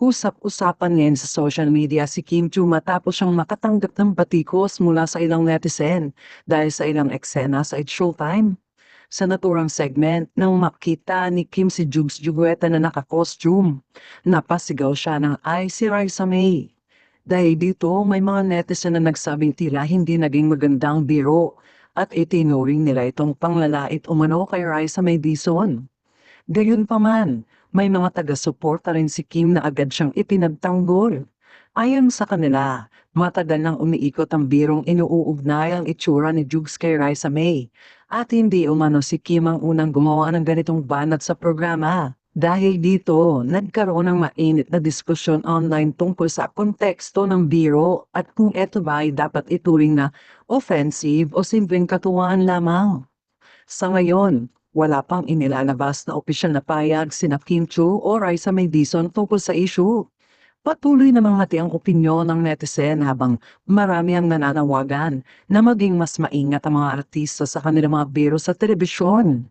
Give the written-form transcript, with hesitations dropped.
Usap-usapan ngayon sa social media si Kim Chu matapos siyang makatanggap ng batikos mula sa ilang netizen dahil sa ilang eksena sa It's Showtime. Sa naturang segment, nang makita ni Kim si Jugs Jugueta na naka-costume, napasigaw siya ng ay si Raisa May. Dahil dito, may mga netizen na nagsabing tila hindi naging magandang biro at itinuring nila itong panglalait umano kay Raisa May Dizon. Gayunpaman, may mga taga-suporta rin si Kim na agad siyang ipinagtanggol. Ayon sa kanila, matagal nang umiikot ang birong inuugnay ang itsura ni Jugs kay Raisa May. At hindi umano si Kim ang unang gumawa ng ganitong banat sa programa. Dahil dito, nagkaroon ng mainit na diskusyon online tungkol sa konteksto ng biro at kung ito ba ay dapat ituring na offensive o simpleng katuwaan lamang. Sa ngayon, wala pang inilalabas na opisyal na payag sina Kim Chu o Raisa May Dizon tungkol sa issue. Patuloy namang hati ang opinyon ng netizen habang marami ang nananawagan na maging mas maingat ang mga artista sa kanilang mga biro sa telebisyon.